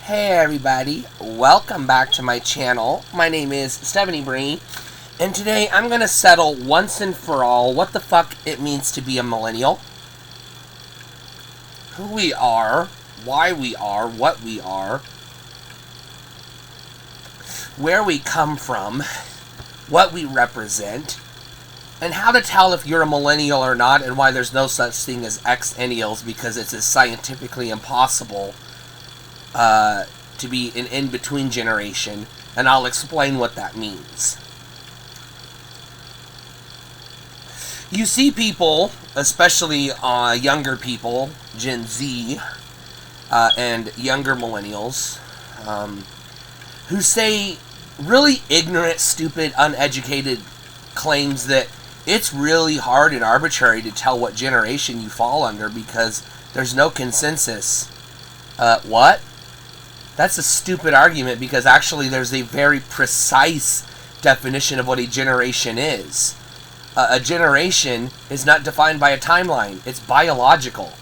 Hey everybody, welcome back to my channel. My name is Stephanie Bree, and today I'm going to settle once and for all what the fuck it means to be a millennial, who we are, why we are, what we are, where we come from, what we represent, and how to tell if you're a millennial or not, and why there's no such thing as xennials, because it's scientifically impossible to be an in-between generation, and I'll explain what that means. You see people, especially younger people, Gen Z, and younger millennials, who say really ignorant, stupid, uneducated claims that it's really hard and arbitrary to tell what generation you fall under because there's no consensus. What? That's a stupid argument, because actually there's a very precise definition of what a generation is. A generation is not defined by a timeline. It's biological.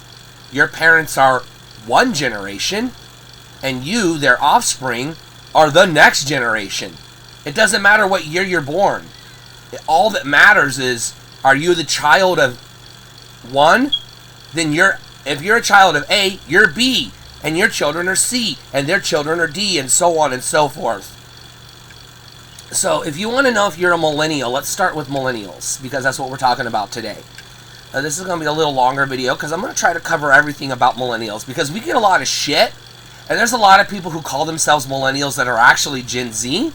Your parents are one generation, and you, their offspring, are the next generation. It doesn't matter what year you're born. All that matters is, are you the child of one? Then if you're a child of A, you're B. And your children are C, and their children are D, and so on and so forth. So, if you want to know if you're a millennial, let's start with millennials, because that's what we're talking about today. This is going to be a little longer video, because I'm going to try to cover everything about millennials, because we get a lot of shit, and there's a lot of people who call themselves millennials that are actually Gen Z,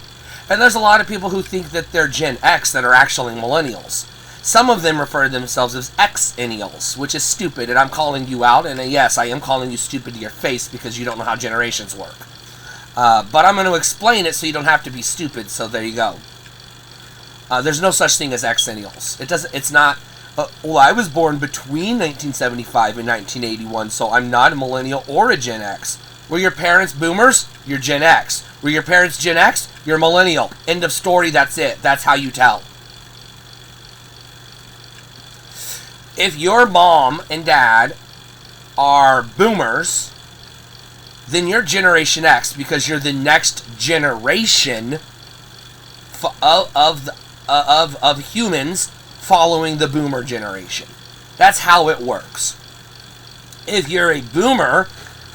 and there's a lot of people who think that they're Gen X that are actually millennials. Some of them refer to themselves as xennials, which is stupid, and I'm calling you out, and yes, I am calling you stupid to your face because you don't know how generations work. But I'm going to explain it so you don't have to be stupid, so there you go. There's no such thing as xennials. It's not, well, I was born between 1975 and 1981, so I'm not a millennial or a Gen X. Were your parents boomers? You're Gen X. Were your parents Gen X? You're millennial. End of story, that's it. That's how you tell. If your mom and dad are boomers, then you're Generation X, because you're the next generation of humans following the boomer generation. That's how it works. If you're a boomer,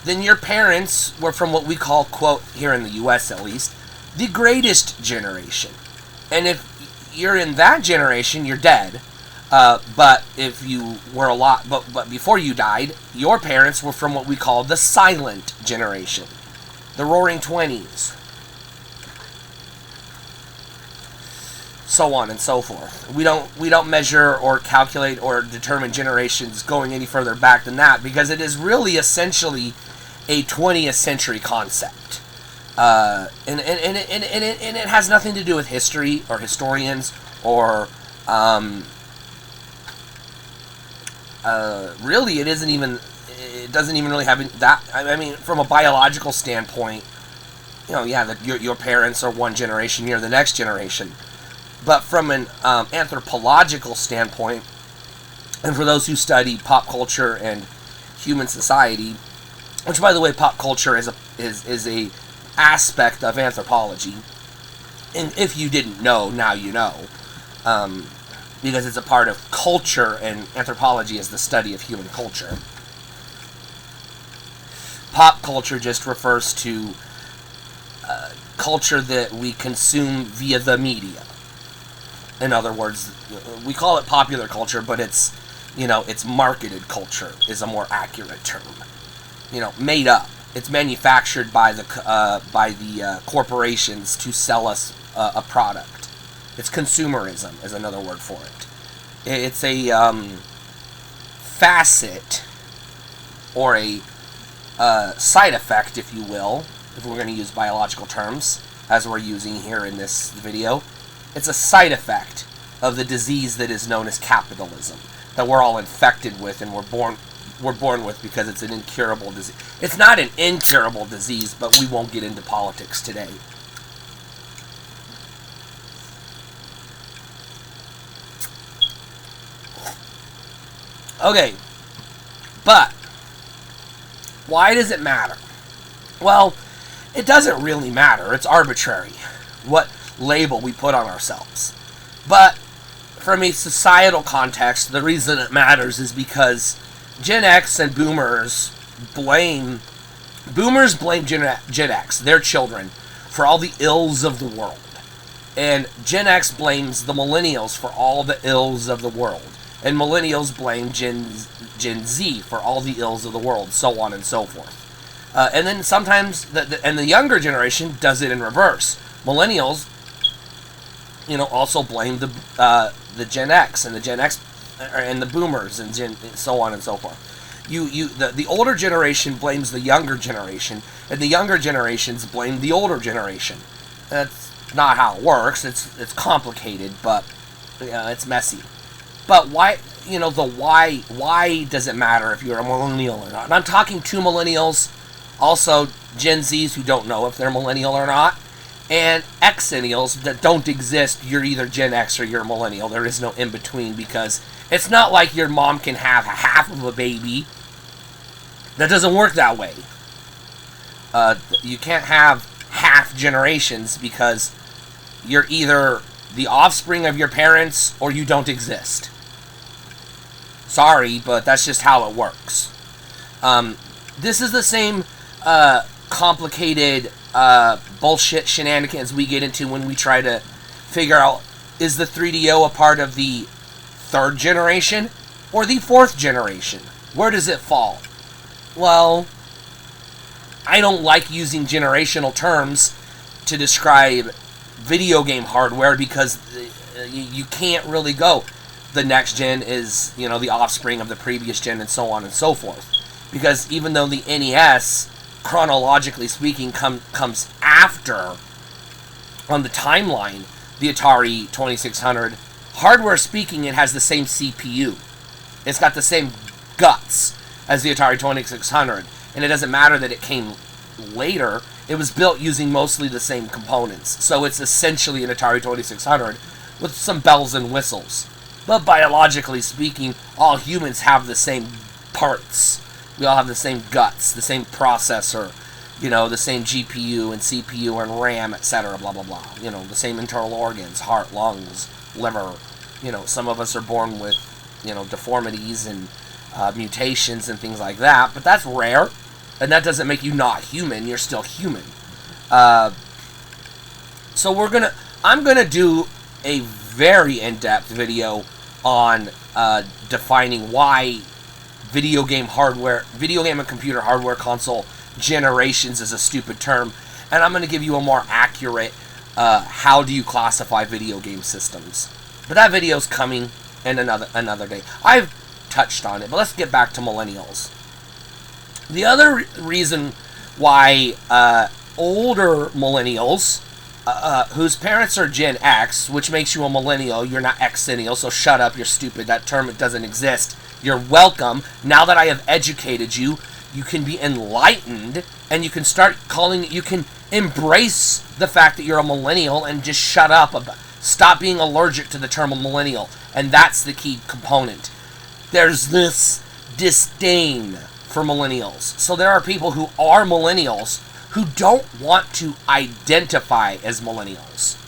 then your parents were from what we call, quote, here in the US at least, the greatest generation. And if you're in that generation, you're dead. But if you were but before you died, your parents were from what we call the silent generation, the Roaring 20s, so on and so forth. We don't measure or calculate or determine generations going any further back than that, because it is really essentially a 20th century concept, and it has nothing to do with history or historians or really, it doesn't even really have that. I mean, from a biological standpoint, yeah, your parents are one generation, you're the next generation. But from an anthropological standpoint, and for those who study pop culture and human society, which, by the way, pop culture is a aspect of anthropology, and if you didn't know, now you know. Because it's a part of culture, and anthropology is the study of human culture. Pop culture just refers to culture that we consume via the media. In other words, we call it popular culture, but it's marketed culture is a more accurate term. Made up. It's manufactured by the corporations to sell us a product. It's consumerism is another word for it. It's a facet, or a side effect, if you will, if we're going to use biological terms, as we're using here in this video. It's a side effect of the disease that is known as capitalism, that we're all infected with, and we're born with, because it's an incurable disease. It's not an incurable disease, but we won't get into politics today. Okay, but why does it matter? Well, it doesn't really matter. It's arbitrary what label we put on ourselves. But from a societal context, the reason it matters is because Gen X and blame Gen X, their children, for all the ills of the world. And Gen X blames the millennials for all the ills of the world. And millennials blame Gen Z for all the ills of the world, so on and so forth. And then sometimes, the younger generation does it in reverse. Millennials, also blame the Gen X and the Gen X and the boomers and so on and so forth. The older generation blames the younger generation, and the younger generations blame the older generation. That's not how it works. It's complicated, but it's messy. But why? Why does it matter if you're a millennial or not? And I'm talking to millennials, also Gen Zs who don't know if they're millennial or not, and Xennials that don't exist. You're either Gen X or you're millennial. There is no in between, because it's not like your mom can have half of a baby. That doesn't work that way. You can't have half generations, because you're either the offspring of your parents or you don't exist. Sorry, but that's just how it works. This is the same complicated bullshit shenanigans we get into when we try to figure out, is the 3DO a part of the third generation or the fourth generation? Where does it fall? Well, I don't like using generational terms to describe video game hardware, because you can't really go, the next gen is, the offspring of the previous gen, and so on and so forth. Because even though the NES, chronologically speaking, comes after, on the timeline, the Atari 2600, hardware speaking, it has the same CPU. It's got the same guts as the Atari 2600. And it doesn't matter that it came later. It was built using mostly the same components. So it's essentially an Atari 2600 with some bells and whistles. But biologically speaking, all humans have the same parts. We all have the same guts, the same processor, the same GPU and CPU and RAM, etc., blah, blah, blah. The same internal organs, heart, lungs, liver. Some of us are born with, deformities and mutations and things like that, but that's rare, and that doesn't make you not human. You're still human. So I'm gonna do a very in-depth video on defining why video game and computer hardware console generations is a stupid term, and I'm going to give you a more accurate how do you classify video game systems. But that video's coming in another day. I've touched on it, but let's get back to millennials. The other reason why older millennials, whose parents are Gen X, which makes you a millennial, you're not Xennial, so shut up, you're stupid, that term, it doesn't exist. You're welcome. Now that I have educated you, you can be enlightened, and you can you can embrace the fact that you're a millennial and just shut up. Stop being allergic to the term millennial, and that's the key component. There's this disdain for millennials. So there are people who are millennials who don't want to identify as millennials.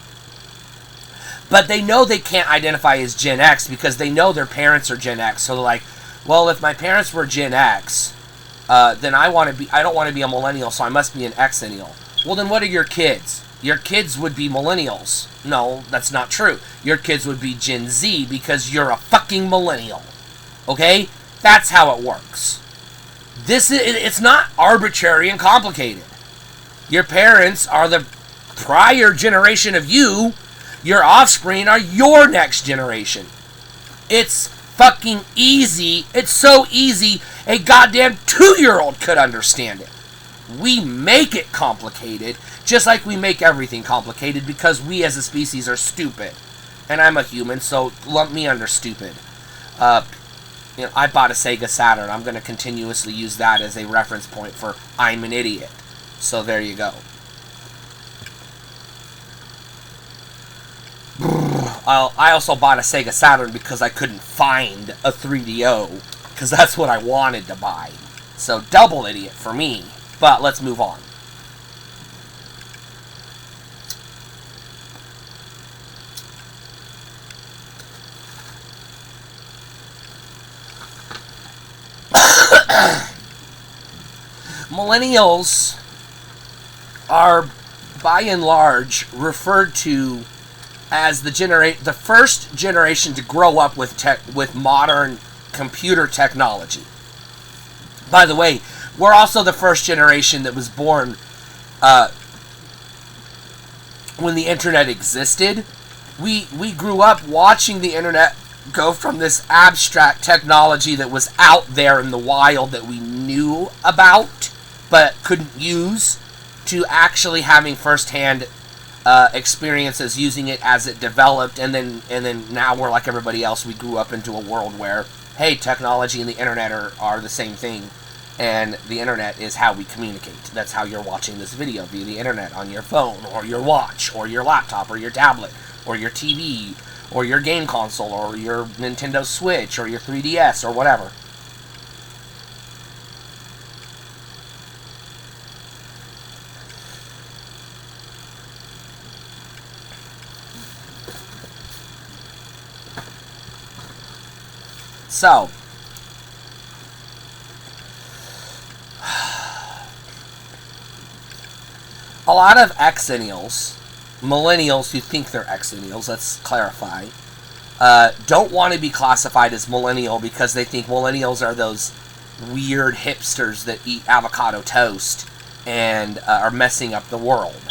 But they know they can't identify as Gen X because they know their parents are Gen X. So they're like, well, if my parents were Gen X, then I don't want to be a millennial, so I must be an Xennial. Well, then what are your kids? Your kids would be millennials. No, that's not true. Your kids would be Gen Z because you're a fucking millennial. Okay? That's how it works. It's not arbitrary and complicated. Your parents are the prior generation of you. Your offspring are your next generation. It's fucking easy. It's so easy, a goddamn 2-year-old could understand it. We make it complicated, just like we make everything complicated, because we as a species are stupid. And I'm a human, so lump me under stupid. I bought a Sega Saturn. I'm going to continuously use that as a reference point for I'm an idiot. So there you go. I also bought a Sega Saturn because I couldn't find a 3DO, because that's what I wanted to buy. So double idiot for me. But let's move on. Millennials are, by and large, referred to as the first generation to grow up with modern computer technology. By the way, we're also the first generation that was born when the internet existed. We grew up watching the internet go from this abstract technology that was out there in the wild that we knew about but couldn't use, to actually having firsthand experiences using it as it developed, and then now we're like everybody else. We grew up into a world where, hey, technology and the internet are the same thing, and the internet is how we communicate. That's how you're watching this video, via the internet, on your phone, or your watch, or your laptop, or your tablet, or your TV, or your game console, or your Nintendo Switch, or your 3DS, or whatever. So, a lot of Xennials, millennials who think they're Xennials, let's clarify, don't want to be classified as millennial because they think millennials are those weird hipsters that eat avocado toast and are messing up the world.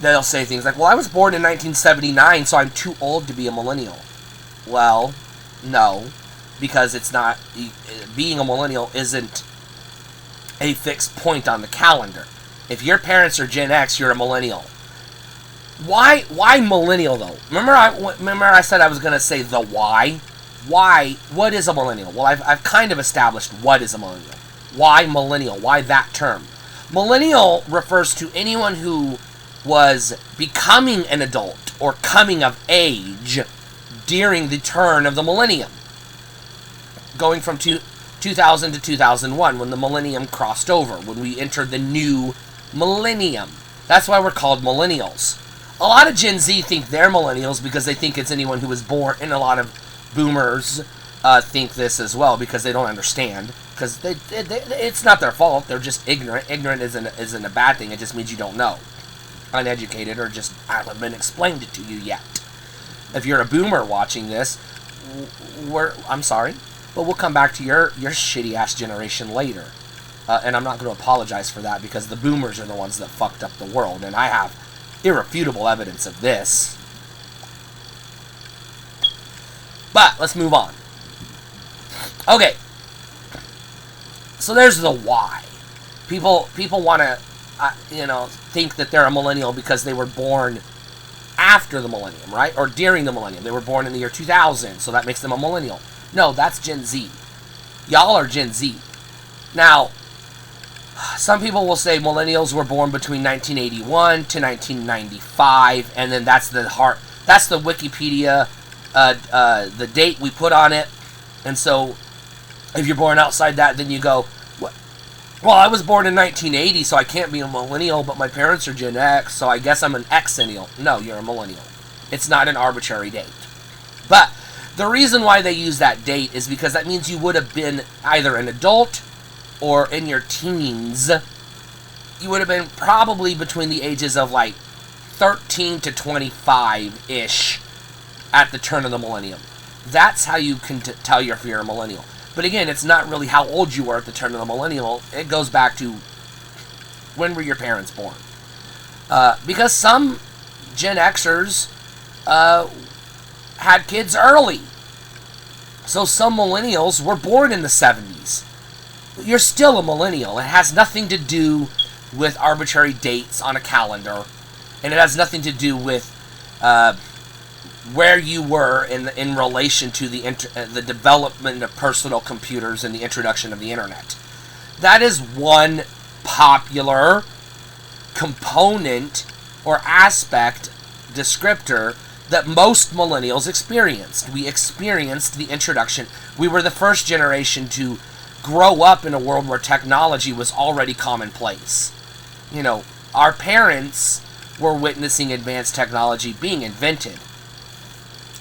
They'll say things like, well, I was born in 1979, so I'm too old to be a millennial. Well, no, because it's not. Being a millennial isn't a fixed point on the calendar. If your parents are Gen X, you're a millennial. Why millennial, though? Remember I said I was going to say the why? Why? What is a millennial? Well, I've kind of established what is a millennial. Why millennial? Why that term? Millennial refers to anyone who was becoming an adult or coming of age during the turn of the millennium, going from 2000 to 2001, when the millennium crossed over, when we entered the new millennium. That's why we're called millennials. A lot of Gen Z think they're millennials because they think it's anyone who was born, and a lot of boomers think this as well because they don't understand, because it's not their fault. They're just ignorant. Ignorant isn't a bad thing. It just means you don't know. Uneducated, or just haven't been explained it to you yet. If you're a boomer watching this, I'm sorry, but we'll come back to your shitty ass generation later, and I'm not going to apologize for that, because the boomers are the ones that fucked up the world, and I have irrefutable evidence of this. But let's move on. Okay, so there's the why. People want to think that they're a millennial because they were born after the millennium, right? Or during the millennium. They were born in the year 2000, so that makes them a millennial. No, that's Gen Z. Y'all are Gen Z. Now, some people will say millennials were born between 1981 to 1995, and then that's the Wikipedia, the date we put on it. And so, if you're born outside that, then you go, well, I was born in 1980, so I can't be a millennial, but my parents are Gen X, so I guess I'm an Xennial. No, you're a millennial. It's not an arbitrary date. But the reason why they use that date is because that means you would have been either an adult or in your teens. You would have been probably between the ages of like 13 to 25-ish at the turn of the millennium. That's how you can tell if you're a millennial. But again, it's not really how old you were at the turn of the millennial. It goes back to when were your parents born. Because some Gen Xers had kids early. So some millennials were born in the 70s. You're still a millennial. It has nothing to do with arbitrary dates on a calendar. And it has nothing to do with where you were in relation to the development of personal computers and the introduction of the internet. That is one popular component or aspect, descriptor, that most millennials experienced. We experienced the introduction. We were the first generation to grow up in a world where technology was already commonplace. Our parents were witnessing advanced technology being invented.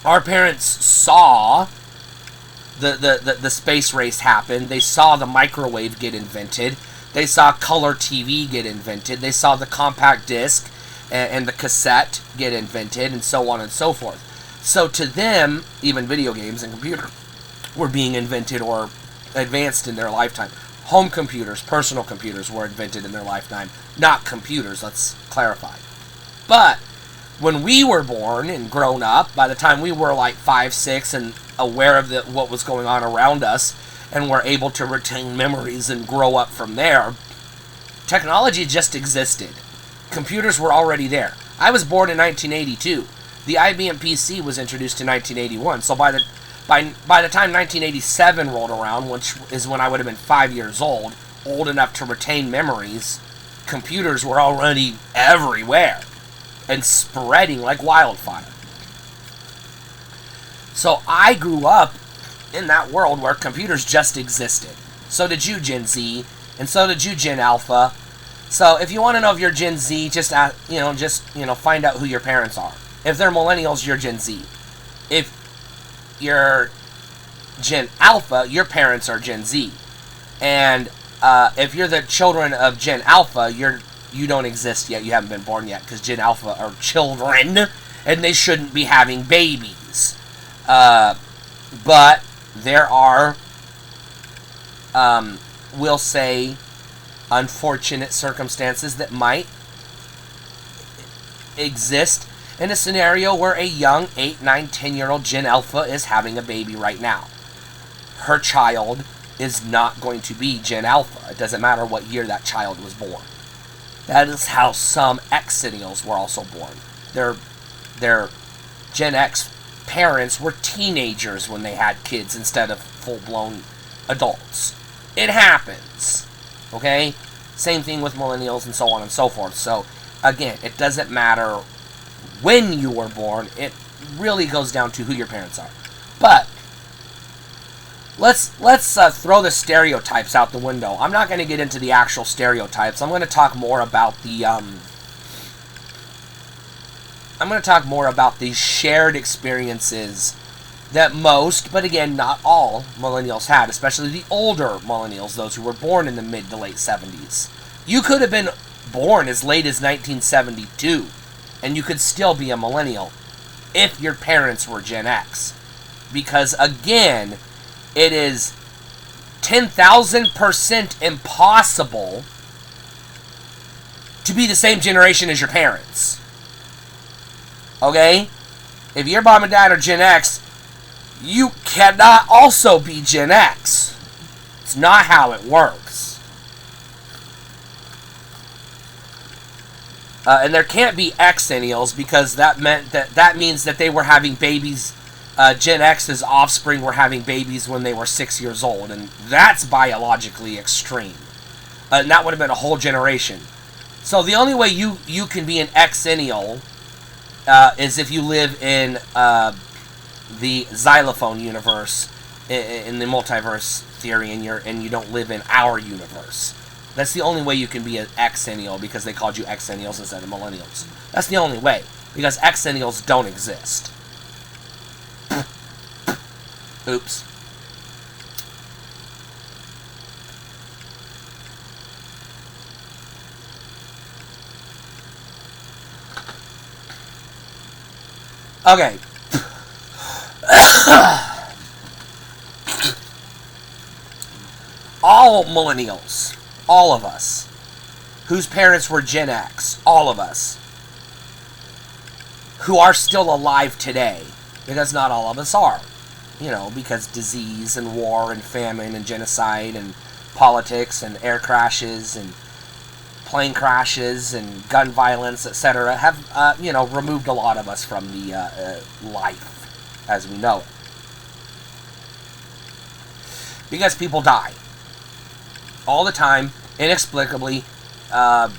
Our parents saw the space race happen. They saw the microwave get invented. They saw color TV get invented. They saw the compact disc and the cassette get invented, and so on and so forth. So to them, even video games and computers were being invented or advanced in their lifetime. Home computers, personal computers were invented in their lifetime, not computers, let's clarify. But when we were born and grown up, by the time we were like 5, 6 and aware of what was going on around us and were able to retain memories and grow up from there, technology just existed. Computers were already there. I was born in 1982. The IBM PC was introduced in 1981, so by the time 1987 rolled around, which is when I would have been 5 years old enough to retain memories, computers were already everywhere and spreading like wildfire. So I grew up in that world where computers just existed. So did you, Gen Z, and so did you, Gen Alpha. So if you want to know if you're Gen Z, just find out who your parents are. If they're millennials, you're Gen Z. If you're Gen Alpha, your parents are Gen Z. And if you're the children of Gen Alpha, you don't exist yet. You haven't been born yet, because Gen Alpha are children, and they shouldn't be having babies. But there are, we'll say, unfortunate circumstances that might exist in a scenario where a young 8, 9, 10-year-old Gen Alpha is having a baby right now. Her child is not going to be Gen Alpha. It doesn't matter what year that child was born. That is how some Xennials were also born. Their Gen X parents were teenagers when they had kids instead of full-blown adults. It happens. Okay? Same thing with millennials and so on and so forth. So, again, it doesn't matter when you were born. It really goes down to who your parents are. But let's throw the stereotypes out the window. I'm not going to get into the actual stereotypes. I'm going to talk more about the shared experiences that most, but again, not all, millennials had, especially the older millennials, those who were born in the mid to late 70s. You could have been born as late as 1972, and you could still be a millennial if your parents were Gen X. Because, again, it is 10,000% impossible to be the same generation as your parents. Okay? If your mom and dad are Gen X, you cannot also be Gen X. It's not how it works. And there can't be Xennials, because that means that they were having babies. Gen X's offspring were having babies when they were 6 years old, and that's biologically extreme. And that would have been a whole generation. So the only way you can be an Xennial is if you live in the xylophone universe, in the multiverse theory, and you don't live in our universe. That's the only way you can be an Xennial, because they called you Xennials instead of millennials. That's the only way, because Xennials don't exist. Oops. Okay. All millennials, all of us, whose parents were Gen X, all of us, who are still alive today, because not all of us are, because disease and war and famine and genocide and politics and air crashes and plane crashes and gun violence, etc., have, removed a lot of us from the life as we know it. Because people die. All the time, inexplicably,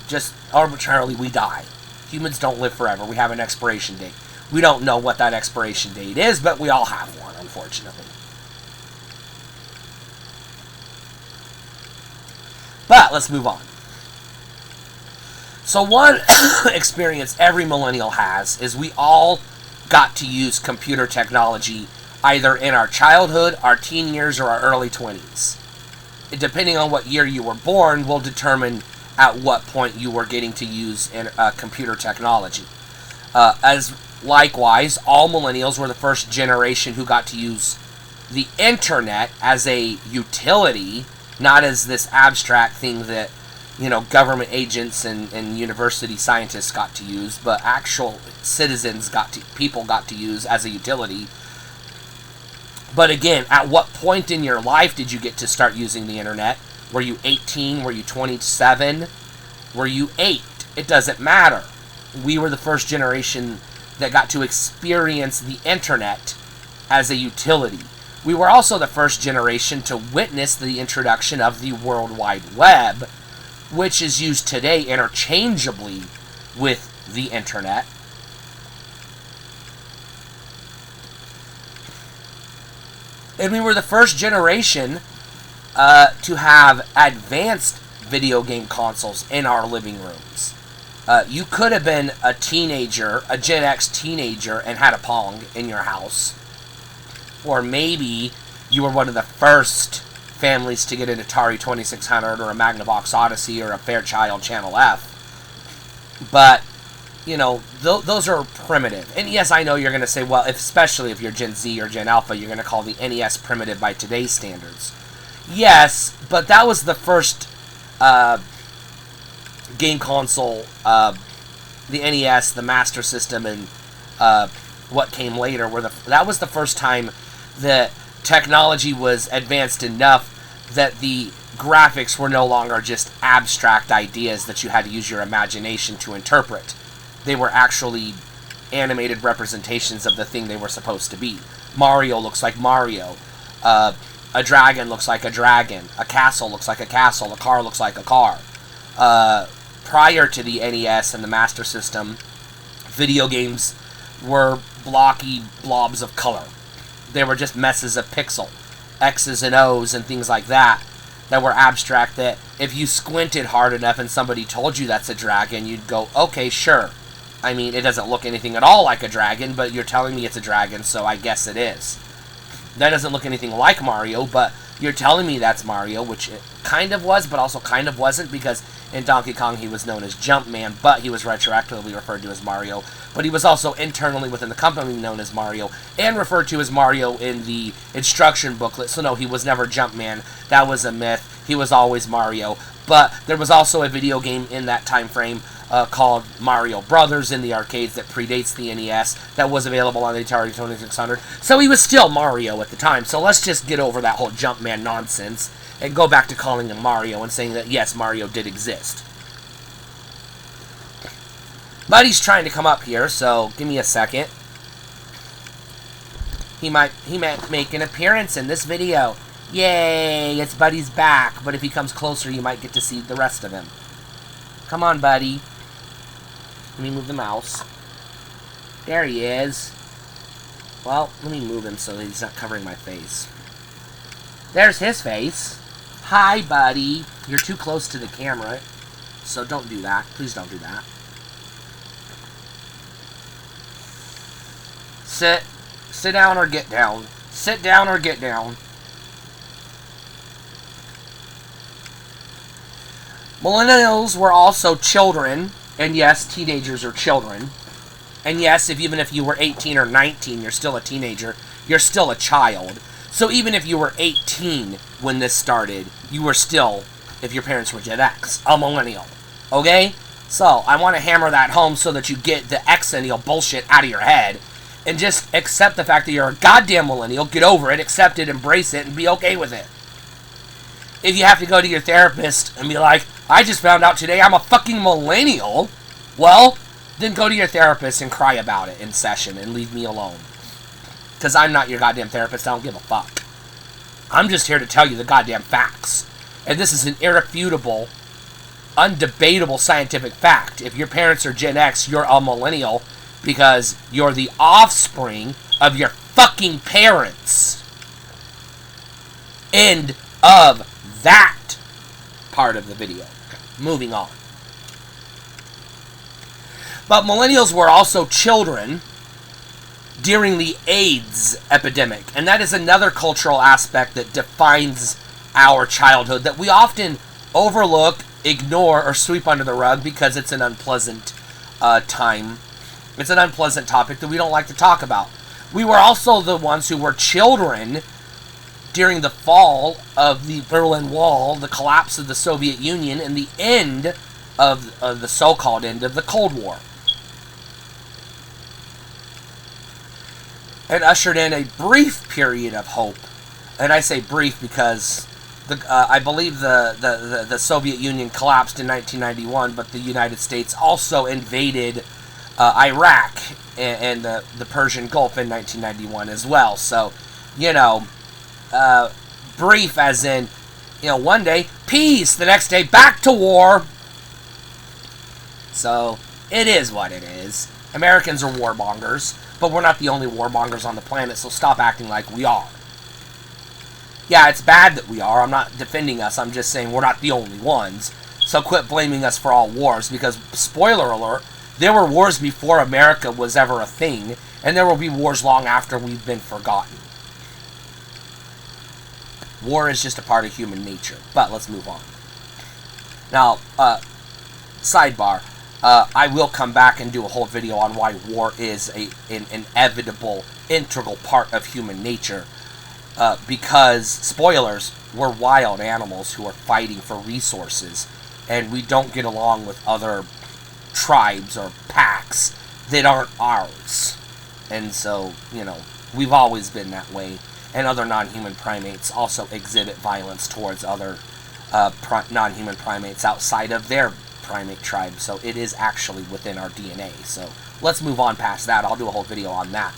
just arbitrarily, we die. Humans don't live forever. We have an expiration date. We don't know what that expiration date is, but we all have one, unfortunately. But let's move on. So one experience every millennial has is we all got to use computer technology either in our childhood, our teen years, or our early 20s. Depending on what year you were born will determine at what point you were getting to use computer technology. As likewise, all millennials were the first generation who got to use the internet as a utility, not as this abstract thing that, government agents and university scientists got to use, but actual people got to use as a utility. But again, at what point in your life did you get to start using the internet? Were you 18? Were you 27? Were you 8? It doesn't matter. We were the first generation that got to experience the internet as a utility. We were also the first generation to witness the introduction of the World Wide Web, which is used today interchangeably with the internet. And we were the first generation to have advanced video game consoles in our living rooms. You could have been a teenager, a Gen X teenager, and had a Pong in your house. Or maybe you were one of the first families to get an Atari 2600 or a Magnavox Odyssey or a Fairchild Channel F. But, those are primitive. And yes, I know you're going to say, well, especially if you're Gen Z or Gen Alpha, you're going to call the NES primitive by today's standards. Yes, but that was the first game console, the NES, the Master System, and what came later. That was the first time that technology was advanced enough that the graphics were no longer just abstract ideas that you had to use your imagination to interpret. They were actually animated representations of the thing they were supposed to be. Mario looks like Mario. A dragon looks like a dragon. A castle looks like a castle. A car looks like a car. Prior to the NES and the Master System, video games were blocky blobs of color. They were just messes of pixel, X's and O's and things like that were abstract, that if you squinted hard enough and somebody told you that's a dragon, you'd go, okay, sure. I mean, it doesn't look anything at all like a dragon, but you're telling me it's a dragon, so I guess it is. That doesn't look anything like Mario, but you're telling me that's Mario, which it kind of was, but also kind of wasn't, because in Donkey Kong he was known as Jumpman, but he was retroactively referred to as Mario. But he was also internally within the company known as Mario, and referred to as Mario in the instruction booklet. So no, he was never Jumpman. That was a myth. He was always Mario. But there was also a video game in that time frame called Mario Brothers in the arcades that predates the NES, that was available on the Atari 2600. So he was still Mario at the time. So let's just get over that whole Jumpman nonsense and go back to calling him Mario and saying that, yes, Mario did exist. Buddy's trying to come up here, so give me a second. He might make an appearance in this video. Yay, it's Buddy's back. But if he comes closer, you might get to see the rest of him. Come on, Buddy. Let me move the mouse. There he is. Well, let me move him so that he's not covering my face. There's his face. Hi, Buddy. You're too close to the camera, so don't do that. Please don't do that. Sit down or get down. Sit down or get down. Millennials were also children, and yes, teenagers are children. And yes, even if you were 18 or 19, you're still a teenager. You're still a child. So even if you were 18 when this started, you were still, if your parents were Gen X, a millennial. Okay? So, I want to hammer that home so that you get the exennial bullshit out of your head. And just accept the fact that you're a goddamn millennial. Get over it, accept it, embrace it, and be okay with it. If you have to go to your therapist and be like, I just found out today I'm a fucking millennial, well, then go to your therapist and cry about it in session and leave me alone. Because I'm not your goddamn therapist, I don't give a fuck. I'm just here to tell you the goddamn facts. And this is an irrefutable, undebatable scientific fact. If your parents are Gen X, you're a millennial because you're the offspring of your fucking parents. End of that part of the video. Moving on. But millennials were also children during the AIDS epidemic. And that is another cultural aspect that defines our childhood that we often overlook, ignore, or sweep under the rug because it's an unpleasant time. It's an unpleasant topic that we don't like to talk about. We were also the ones who were children during the fall of the Berlin Wall, the collapse of the Soviet Union, and the end of the so-called end of the Cold War. It ushered in a brief period of hope. And I say brief because I believe the Soviet Union collapsed in 1991, but the United States also invaded Iraq and the Persian Gulf in 1991 as well. So, brief as in, one day, peace, the next day, back to war. So, it is what it is. Americans are warmongers, but we're not the only warmongers on the planet, so stop acting like we are. Yeah, it's bad that we are. I'm not defending us. I'm just saying we're not the only ones. So quit blaming us for all wars, because, spoiler alert, there were wars before America was ever a thing, and there will be wars long after we've been forgotten. War is just a part of human nature, but let's move on. Now, sidebar, I will come back and do a whole video on why war is an inevitable, integral part of human nature. Because, spoilers, we're wild animals who are fighting for resources, and we don't get along with other tribes or packs that aren't ours. And so, we've always been that way. And other non-human primates also exhibit violence towards other non-human primates outside of their primate tribe. So it is actually within our DNA. So let's move on past that. I'll do a whole video on that.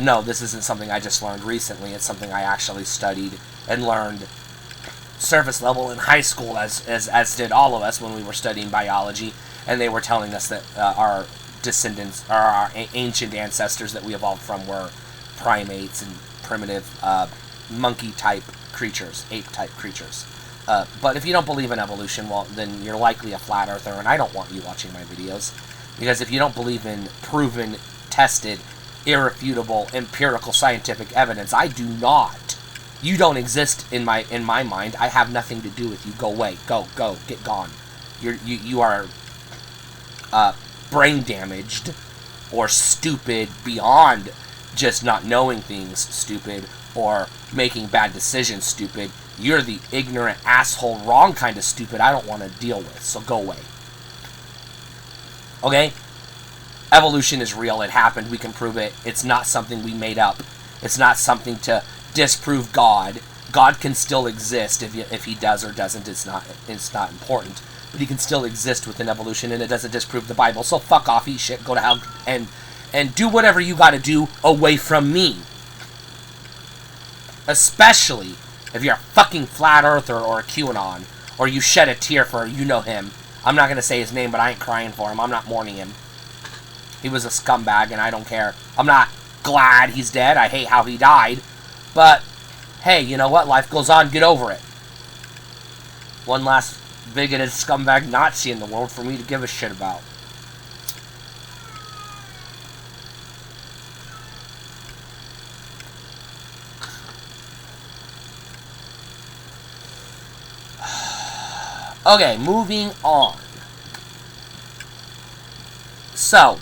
No, this isn't something I just learned recently. It's something I actually studied and learned surface level in high school, as did all of us when we were studying biology. And they were telling us that our descendants, or our ancient ancestors that we evolved from, were primates and primitive monkey-type creatures, ape-type creatures. But if you don't believe in evolution, well, then you're likely a flat earther, and I don't want you watching my videos. Because if you don't believe in proven, tested, irrefutable, empirical, scientific evidence, I do not. You don't exist in my mind. I have nothing to do with you. Go away. Go. Get gone. You are brain damaged or stupid beyond just not knowing things stupid or making bad decisions stupid. You're the ignorant, asshole, wrong kind of stupid I don't want to deal with, so go away. Okay? Evolution is real. It happened. We can prove it. It's not something we made up. It's not something to disprove God. God can still exist if he does or doesn't. It's not important. But he can still exist within evolution, and it doesn't disprove the Bible. So fuck off, eat shit, go to hell, and do whatever you gotta do away from me. Especially if you're a fucking flat earther or a QAnon, or you shed a tear for him. I'm not gonna say his name, but I ain't crying for him. I'm not mourning him. He was a scumbag, and I don't care. I'm not glad he's dead. I hate how he died. But, hey, you know what? Life goes on. Get over it. One last bigoted scumbag Nazi in the world for me to give a shit about. Okay, moving on. So,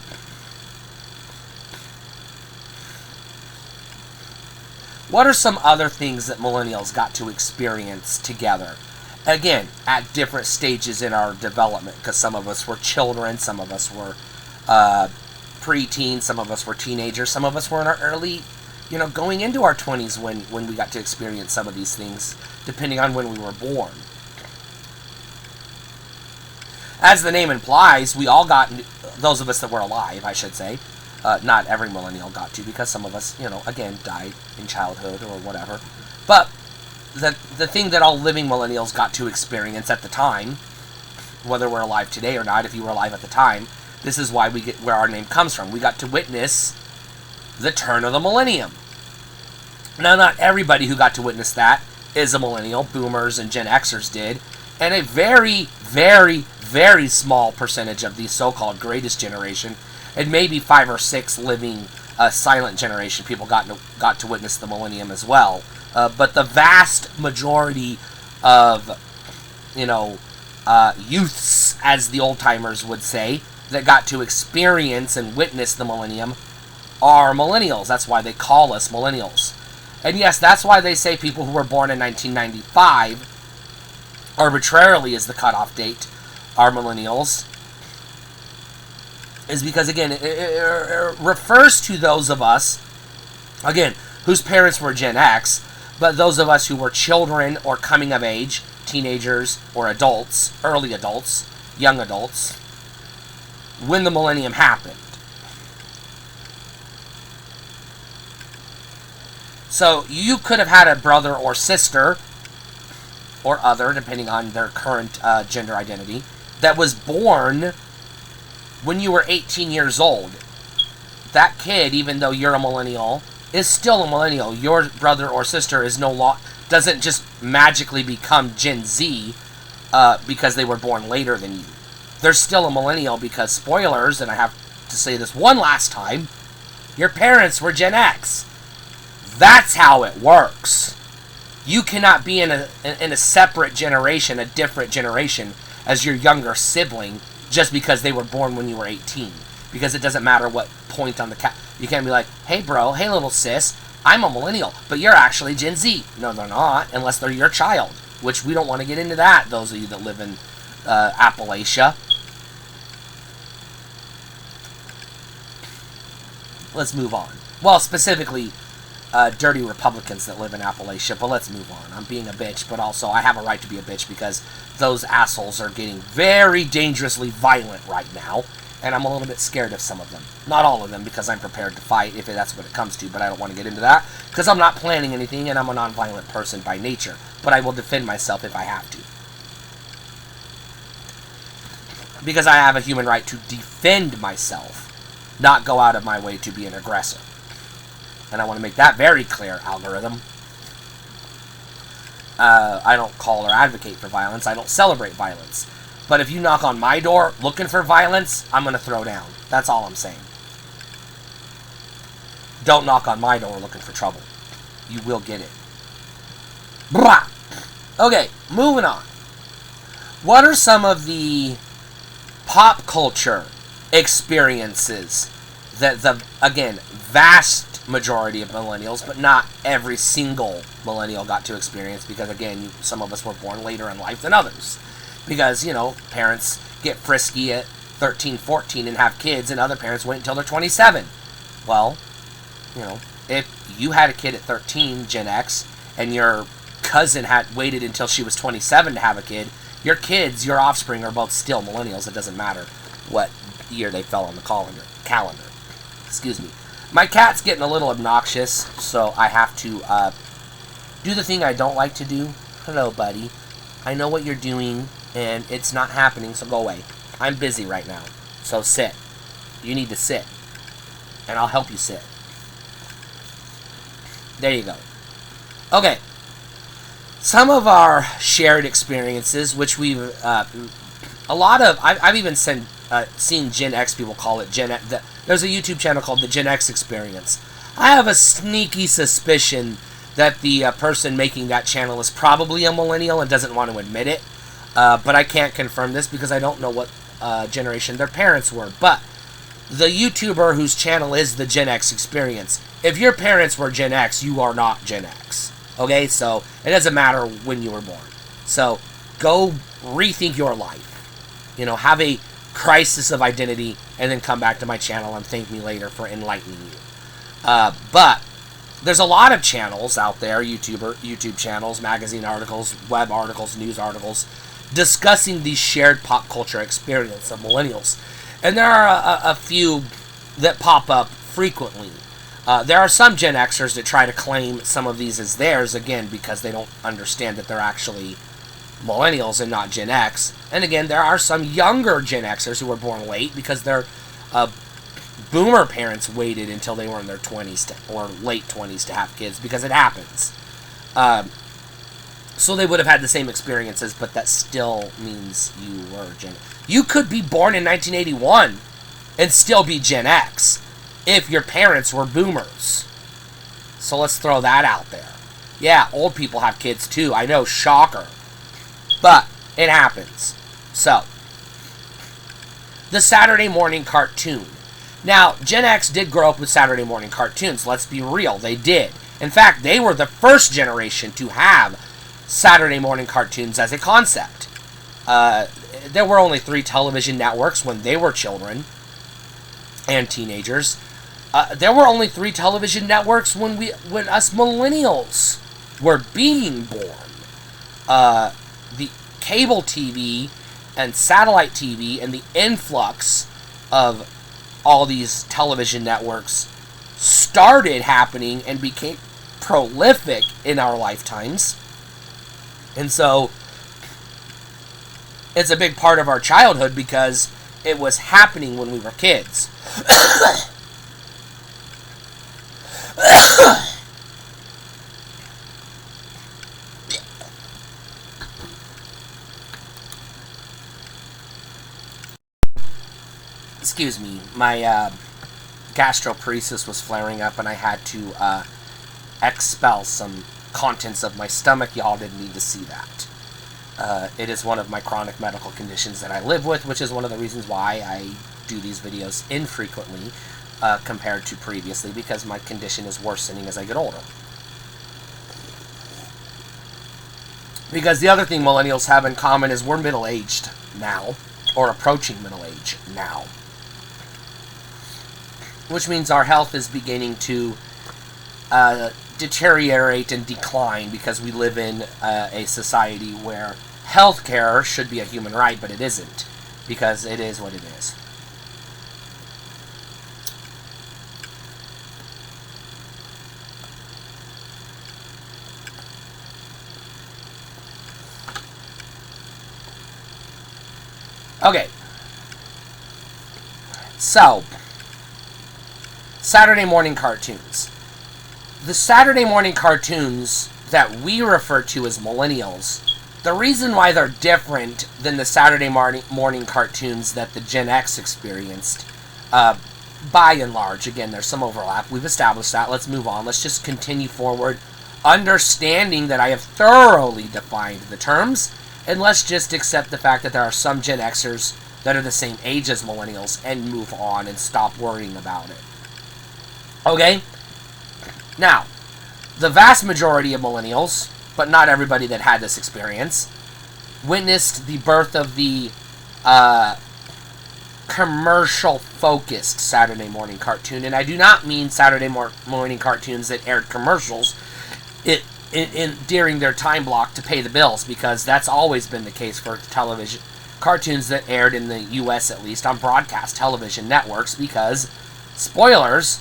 what are some other things that millennials got to experience together? Again, at different stages in our development, because some of us were children, some of us were pre-teens, some of us were teenagers, some of us were in our early, going into our 20s when we got to experience some of these things, depending on when we were born. As the name implies, we all got, those of us that were alive, I should say, not every millennial got to, because some of us, again, died in childhood or whatever. But the thing that all living millennials got to experience at the time, whether we're alive today or not, if you were alive at the time, this is why we get where our name comes from. We got to witness the turn of the millennium. Now, not everybody who got to witness that is a millennial. Boomers and Gen Xers did, and a very, very, very small percentage of the so-called greatest generation, and maybe 5 or 6 living a silent generation. People got to witness the millennium as well. But the vast majority of, youths, as the old timers would say, that got to experience and witness the millennium are millennials. That's why they call us millennials. And yes, that's why they say people who were born in 1995, arbitrarily is the cutoff date, are millennials. Is because, again, it refers to those of us, again, whose parents were Gen X, but those of us who were children or coming of age, teenagers or adults, early adults, young adults, when the millennium happened. So you could have had a brother or sister, or other, depending on their current gender identity, that was born when you were 18 years old. That kid, even though you're a millennial, is still a millennial. Your brother or sister is doesn't just magically become Gen Z because they were born later than you. They're still a millennial because, spoilers, and I have to say this one last time, your parents were Gen X. That's how it works. You cannot be in a separate generation, a different generation, as your younger sibling just because they were born when you were 18. Because it doesn't matter what point on the you can't be like, hey bro, hey little sis, I'm a millennial, but you're actually Gen Z. No, they're not, unless they're your child, which we don't want to get into that, those of you that live in Appalachia. Let's move on. Well, specifically, dirty Republicans that live in Appalachia, but let's move on. I'm being a bitch, but also I have a right to be a bitch because those assholes are getting very dangerously violent right now, and I'm a little bit scared of some of them. Not all of them, because I'm prepared to fight if that's what it comes to, but I don't want to get into that, because I'm not planning anything, and I'm a non-violent person by nature, but I will defend myself if I have to. Because I have a human right to defend myself, not go out of my way to be an aggressor. And I want to make that very clear, algorithm. I don't call or advocate for violence. I don't celebrate violence. But if you knock on my door looking for violence, I'm going to throw down. That's all I'm saying. Don't knock on my door looking for trouble. You will get it. Blah! Okay, moving on. What are some of the pop culture experiences that again, vast majority of millennials, but not every single millennial got to experience, because again, some of us were born later in life than others. Because, parents get frisky at 13, 14 and have kids, and other parents wait until they're 27. Well, if you had a kid at 13, Gen X, and your cousin had waited until she was 27 to have a kid, your kids, your offspring, are both still millennials. It doesn't matter what year they fell on the calendar. Excuse me. My cat's getting a little obnoxious, so I have to do the thing I don't like to do. Hello, buddy. I know what you're doing, and it's not happening, so go away. I'm busy right now, so sit. You need to sit, and I'll help you sit. There you go. Okay. Some of our shared experiences, which we've, a lot of, I've even seen Gen X people call it there's a YouTube channel called the Gen X Experience. I have a sneaky suspicion that the person making that channel is probably a millennial and doesn't want to admit it. But I can't confirm this because I don't know what generation their parents were. But the YouTuber whose channel is the Gen X Experience, if your parents were Gen X, you are not Gen X. Okay? So it doesn't matter when you were born. So go rethink your life. Have a crisis of identity, and then come back to my channel and thank me later for enlightening you. But there's a lot of channels out there, YouTube channels, magazine articles, web articles, news articles, discussing the shared pop culture experience of millennials. And there are a few that pop up frequently. There are some Gen Xers that try to claim some of these as theirs, again, because they don't understand that they're actually millennials and not Gen X. And again, there are some younger Gen Xers who were born late because their boomer parents waited until they were in their 20s or late 20s to have kids, because it happens. So they would have had the same experiences, but that still means you were Gen X. You could be born in 1981 and still be Gen X. if your parents were boomers. So let's throw that out there. Yeah, old people have kids too. I know, shocker. But it happens. So, the Saturday morning cartoon. Now, Gen X did grow up with Saturday morning cartoons. Let's be real, they did. In fact, they were the first generation to have Saturday morning cartoons as a concept. There were only 3 television networks when they were children and teenagers. There were only 3 television networks when us millennials were being born. The cable TV and satellite TV and the influx of all these television networks started happening and became prolific in our lifetimes. And so it's a big part of our childhood because it was happening when we were kids. Excuse me, my gastroparesis was flaring up and I had to expel some contents of my stomach. Y'all didn't need to see that. It is one of my chronic medical conditions that I live with, which is one of the reasons why I do these videos infrequently compared to previously, because my condition is worsening as I get older. Because the other thing millennials have in common is we're middle-aged now, or approaching middle age now. Which means our health is beginning to deteriorate and decline because we live in a society where healthcare should be a human right, but it isn't, because it is what it is. Okay. So, Saturday morning cartoons. The Saturday morning cartoons that we refer to as millennials, the reason why they're different than the Saturday morning cartoons that the Gen X experienced, by and large, again, there's some overlap. We've established that. Let's move on. Let's just continue forward, understanding that I have thoroughly defined the terms, and let's just accept the fact that there are some Gen Xers that are the same age as millennials and move on and stop worrying about it. Okay? Now, the vast majority of millennials, but not everybody that had this experience, witnessed the birth of the commercial-focused Saturday morning cartoon. And I do not mean Saturday morning cartoons that aired commercials during their time block to pay the bills, because that's always been the case for television cartoons that aired in the U.S., at least, on broadcast television networks, because, spoilers,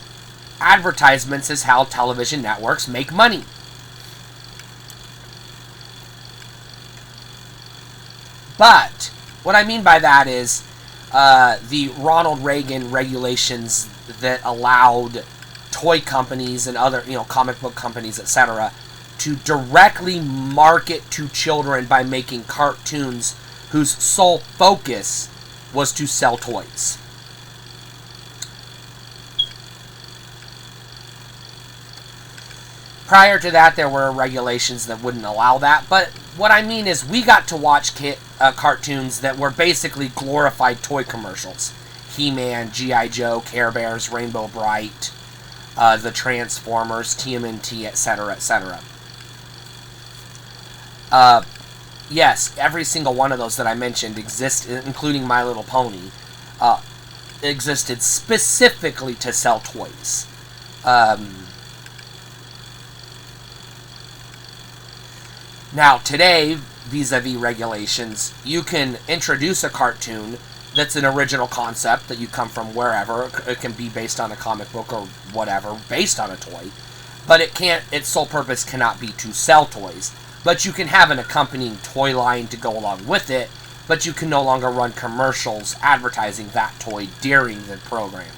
advertisements is how television networks make money. But what I mean by that is the Ronald Reagan regulations that allowed toy companies and other, comic book companies, etc., to directly market to children by making cartoons whose sole focus was to sell toys. Prior to that, there were regulations that wouldn't allow that, but what I mean is we got to watch cartoons that were basically glorified toy commercials. He-Man, G.I. Joe, Care Bears, Rainbow Bright, the Transformers, TMNT, etc., etc. Yes, every single one of those that I mentioned existed, including My Little Pony, existed specifically to sell toys. Now, today, vis-a-vis regulations, you can introduce a cartoon that's an original concept that you come from wherever. It can be based on a comic book or whatever, based on a toy. But its sole purpose cannot be to sell toys. But you can have an accompanying toy line to go along with it, but you can no longer run commercials advertising that toy during the program.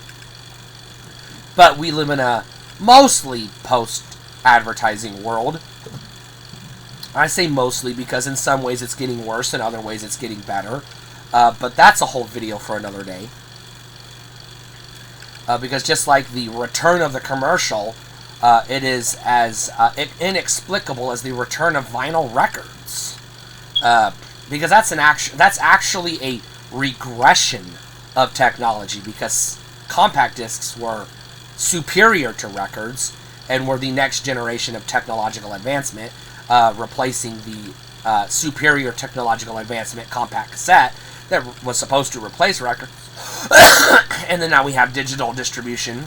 But we live in a mostly post-advertising world. I say mostly because in some ways it's getting worse, in other ways it's getting better. But that's a whole video for another day. because just like the return of the commercial, it is as inexplicable as the return of vinyl records, because that's actually a regression of technology, because compact discs were superior to records and were the next generation of technological advancement, replacing the superior technological advancement compact cassette that was supposed to replace records. And then now we have digital distribution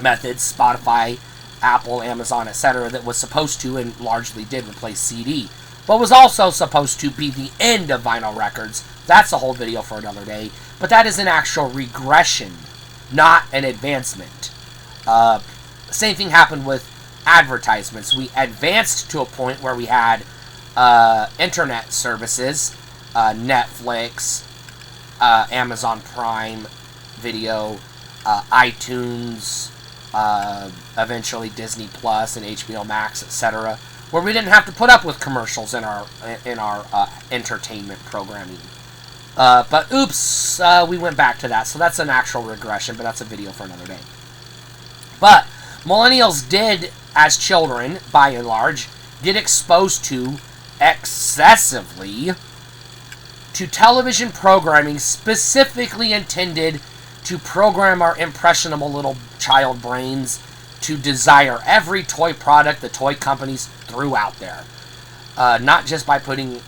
methods, Spotify, Apple, Amazon, etc., that was supposed to and largely did replace CD, but was also supposed to be the end of vinyl records. That's a whole video for another day, but that is an actual regression, not an advancement. Same thing happened with advertisements. We advanced to a point where we had internet services, Netflix, Amazon Prime Video, iTunes, eventually Disney Plus and HBO Max, etc., where we didn't have to put up with commercials in our entertainment programming. But oops, we went back to that, so that's an actual regression, but that's a video for another day. But millennials did, as children, by and large, get exposed to excessively to television programming specifically intended to program our impressionable little child brains to desire every toy product the toy companies threw out there. Not just by putting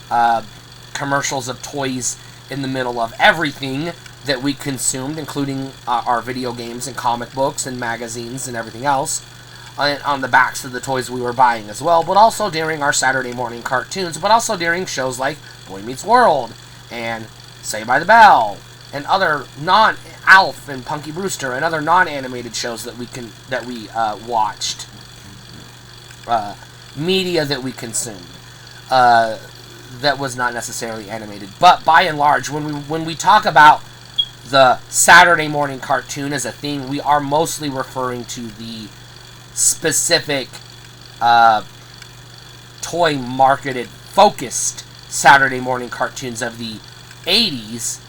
commercials of toys in the middle of everything that we consumed, including our video games and comic books and magazines and everything else, on the backs of the toys we were buying as well, but also during our Saturday morning cartoons, but also during shows like Boy Meets World and Saved by the Bell and other Alf and Punky Brewster and other non-animated shows that we watched, media that we consumed that was not necessarily animated. But by and large, when we talk about the Saturday morning cartoon as a thing, we are mostly referring to the specific toy marketed focused Saturday morning cartoons of the 80s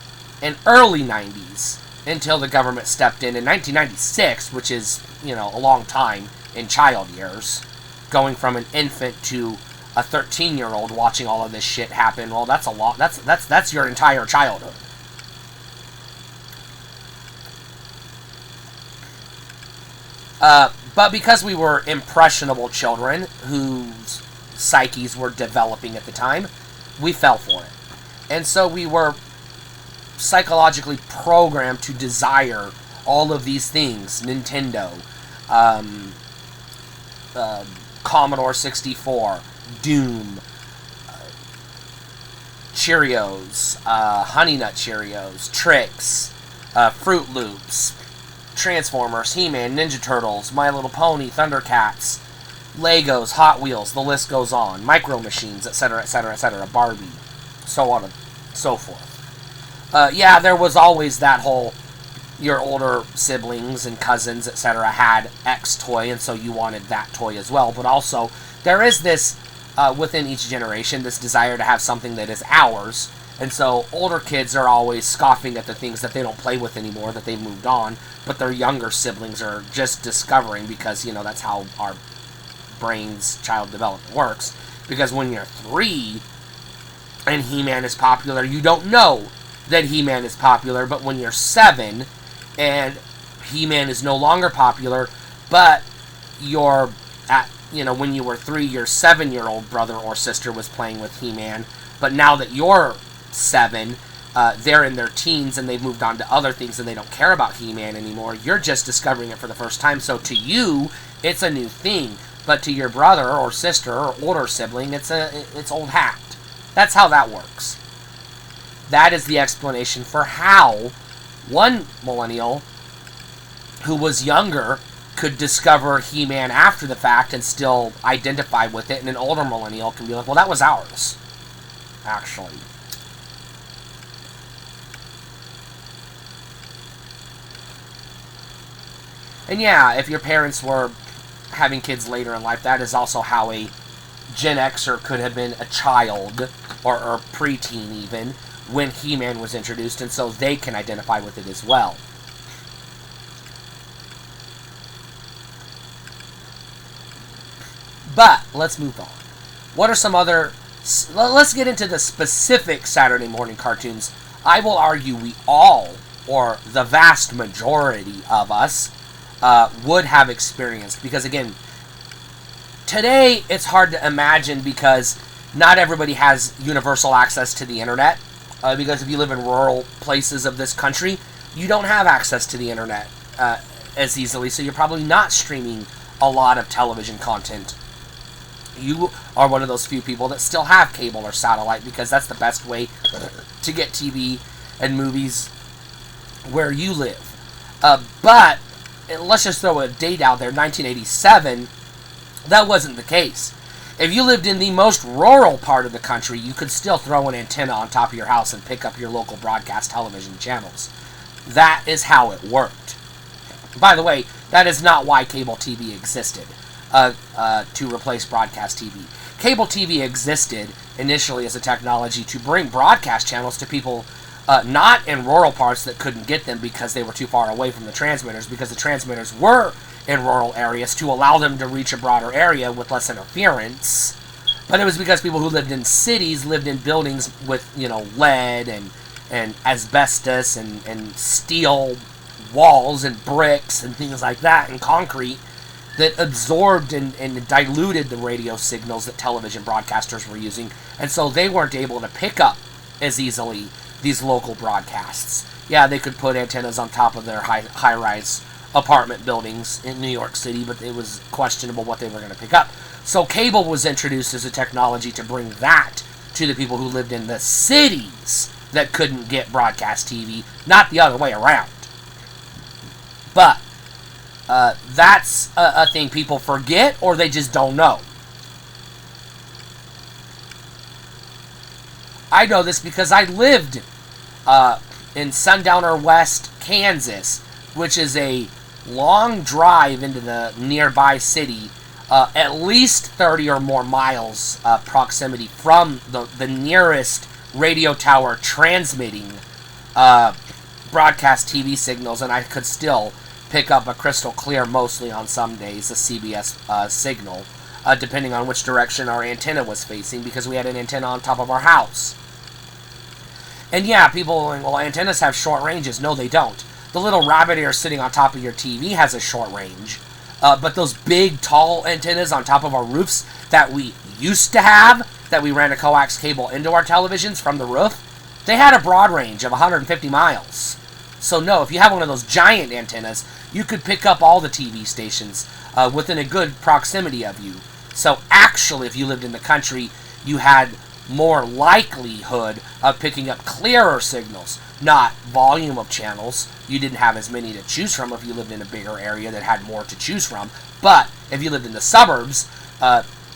and early 90s until the government stepped in 1996, which is, a long time in child years, going from an infant to a 13-year-old watching all of this shit happen. Well, that's a lot. That's your entire childhood. But because we were impressionable children whose psyches were developing at the time, we fell for it. And so we were psychologically programmed to desire all of these things. Nintendo, Commodore 64, Doom, Cheerios, Honey Nut Cheerios, Trix, Fruit Loops, Transformers, He-Man, Ninja Turtles, My Little Pony, Thundercats, Legos, Hot Wheels, the list goes on, Micro Machines, etc., etc., etc., Barbie, so on and so forth. Yeah, there was always that whole, your older siblings and cousins, etc., had X toy, and so you wanted that toy as well, but also, there is this, within each generation, this desire to have something that is ours, and so older kids are always scoffing at the things that they don't play with anymore, that they've moved on, but their younger siblings are just discovering, because, that's how our brain's child development works. Because when you're 3 and He-Man is popular, you don't know that He-Man is popular, but when you're 7 and He-Man is no longer popular, but you're at, when you were 3, your 7-year-old brother or sister was playing with He-Man, but now that you're 7, they're in their teens and they've moved on to other things and they don't care about He-Man anymore. You're just discovering it for the first time. So to you, it's a new thing. But to your brother or sister or older sibling, it's old hat. That's how that works. That is the explanation for how one millennial who was younger could discover He-Man after the fact and still identify with it, and an older millennial can be like, well, that was ours, actually. And yeah, if your parents were having kids later in life, that is also how a Gen Xer could have been a child, or preteen even, when He-Man was introduced, and so they can identify with it as well. But let's move on. What are some other... Let's get into the specific Saturday morning cartoons I will argue we all, or the vast majority of us, would have experienced. Because again, today it's hard to imagine because not everybody has universal access to the internet. Because if you live in rural places of this country, you don't have access to the internet as easily, so you're probably not streaming a lot of television content. You are one of those few people that still have cable or satellite because that's the best way to get TV and movies where you live. But let's just throw a date out there, 1987, that wasn't the case. If you lived in the most rural part of the country, you could still throw an antenna on top of your house and pick up your local broadcast television channels. That is how it worked. By the way, that is not why cable TV existed, to replace broadcast TV. Cable TV existed initially as a technology to bring broadcast channels to people not in rural parts that couldn't get them because they were too far away from the transmitters, because the transmitters were in rural areas to allow them to reach a broader area with less interference. But it was because people who lived in cities lived in buildings with, lead and asbestos and steel walls and bricks and things like that and concrete that absorbed and diluted the radio signals that television broadcasters were using. And so they weren't able to pick up as easily these local broadcasts. Yeah, they could put antennas on top of their high-rise apartment buildings in New York City, but it was questionable what they were going to pick up. So cable was introduced as a technology to bring that to the people who lived in the cities that couldn't get broadcast TV, not the other way around. But that's a thing people forget or they just don't know. I know this because I lived in Sundowner West, Kansas, which is a long drive into the nearby city, at least 30 or more miles proximity from the nearest radio tower transmitting broadcast TV signals, and I could still pick up a crystal clear, mostly on some days, a CBS signal, depending on which direction our antenna was facing, because we had an antenna on top of our house. And yeah, people are going, well, antennas have short ranges. No, they don't. The little rabbit ear sitting on top of your TV has a short range. But those big, tall antennas on top of our roofs that we used to have, that we ran a coax cable into our televisions from the roof, they had a broad range of 150 miles. So no, if you have one of those giant antennas, you could pick up all the TV stations within a good proximity of you. So actually, if you lived in the country, you had more likelihood of picking up clearer signals, not volume of channels. You didn't have as many to choose from if you lived in a bigger area that had more to choose from. But if you lived in the suburbs,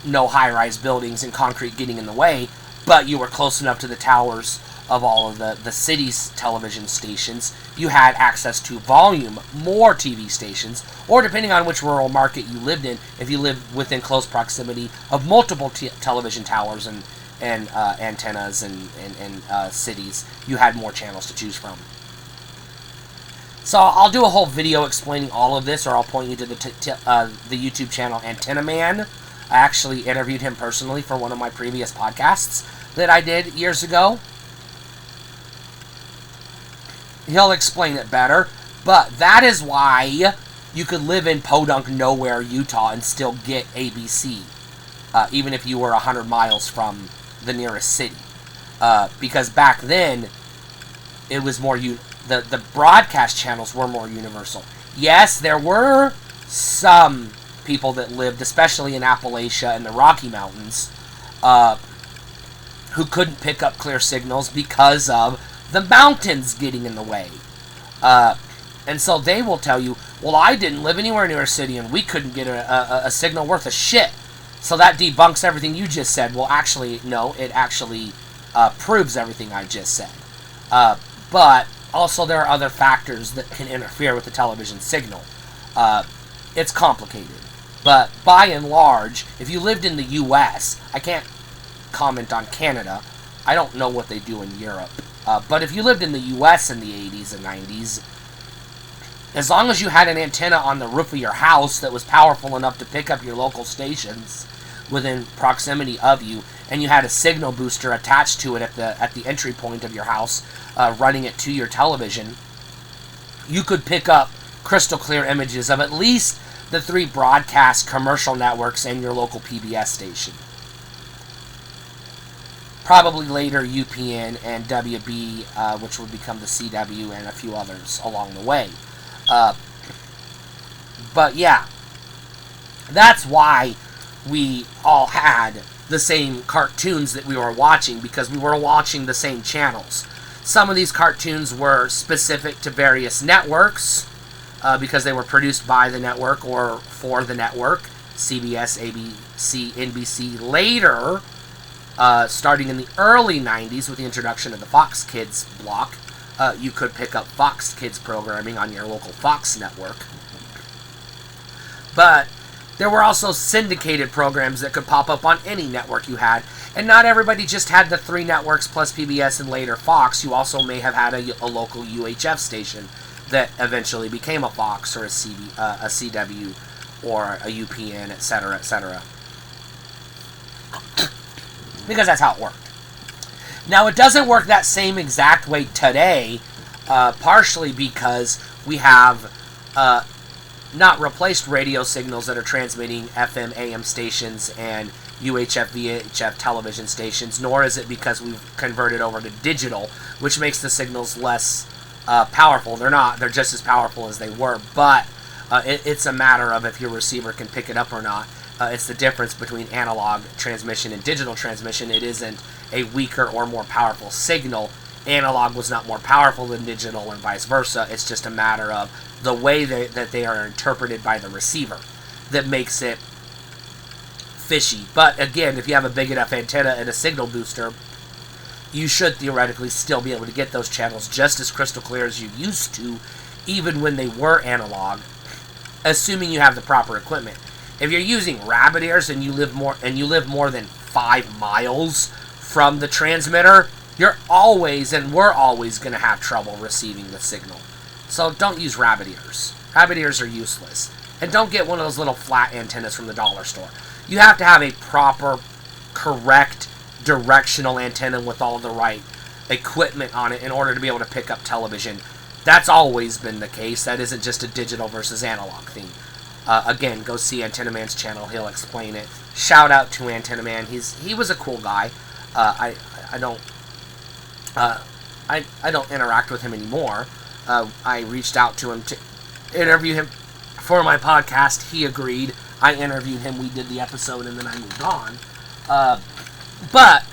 no high-rise buildings and concrete getting in the way, but you were close enough to the towers of all of the city's television stations, you had access to volume, more TV stations, or depending on which rural market you lived in, if you lived within close proximity of multiple television towers and antennas and cities, you had more channels to choose from. So I'll do a whole video explaining all of this, or I'll point you to the YouTube channel Antenna Man. I actually interviewed him personally for one of my previous podcasts that I did years ago. He'll explain it better, but that is why you could live in Podunk Nowhere, Utah, and still get ABC, even if you were 100 miles from the nearest city, because back then it was more the broadcast channels were more universal. Yes, there were some people that lived, especially in Appalachia and the Rocky Mountains, who couldn't pick up clear signals because of the mountains getting in the way, and so they will tell you, well, I didn't live anywhere near a city and we couldn't get a signal worth a shit. So that debunks everything you just said. Well, actually, no, it actually proves everything I just said. But also there are other factors that can interfere with the television signal. It's complicated. But by and large, if you lived in the U.S., I can't comment on Canada. I don't know what they do in Europe. But if you lived in the U.S. in the 80s and 90s, as long as you had an antenna on the roof of your house that was powerful enough to pick up your local stations, within proximity of you, and you had a signal booster attached to it at the entry point of your house, running it to your television, you could pick up crystal clear images of at least the 3 broadcast commercial networks and your local PBS station. Probably later UPN and WB, which would become the CW, and a few others along the way. But yeah, that's why we all had the same cartoons that we were watching, because we were watching the same channels. Some of these cartoons were specific to various networks, because they were produced by the network or for the network. CBS, ABC, NBC. Later, starting in the early 90s with the introduction of the Fox Kids block, you could pick up Fox Kids programming on your local Fox network. But there were also syndicated programs that could pop up on any network you had. And not everybody just had the 3 networks plus PBS and later Fox. You also may have had a local UHF station that eventually became a Fox or a CW or a UPN, etc., etc. Because that's how it worked. Now, it doesn't work that same exact way today, partially because we have not replaced radio signals that are transmitting FM, AM stations and UHF, VHF television stations, nor is it because we've converted over to digital, which makes the signals less powerful. They're not. They're just as powerful as they were, but it's a matter of if your receiver can pick it up or not. It's the difference between analog transmission and digital transmission. It isn't a weaker or more powerful signal. Analog was not more powerful than digital and vice versa. It's just a matter of the way that they are interpreted by the receiver that makes it fishy. But again, if you have a big enough antenna and a signal booster, you should theoretically still be able to get those channels just as crystal clear as you used to, even when they were analog, assuming you have the proper equipment. If you're using rabbit ears and you live more than 5 miles from the transmitter, you're always and we're always going to have trouble receiving the signal. So don't use rabbit ears. Rabbit ears are useless. And don't get one of those little flat antennas from the dollar store. You have to have a proper, correct, directional antenna with all the right equipment on it in order to be able to pick up television. That's always been the case. That isn't just a digital versus analog thing. Again, go see Antenna Man's channel. He'll explain it. Shout out to Antenna Man. He was a cool guy. I don't interact with him anymore. I reached out to him to interview him for my podcast. He agreed. I interviewed him. We did the episode, and then I moved on. But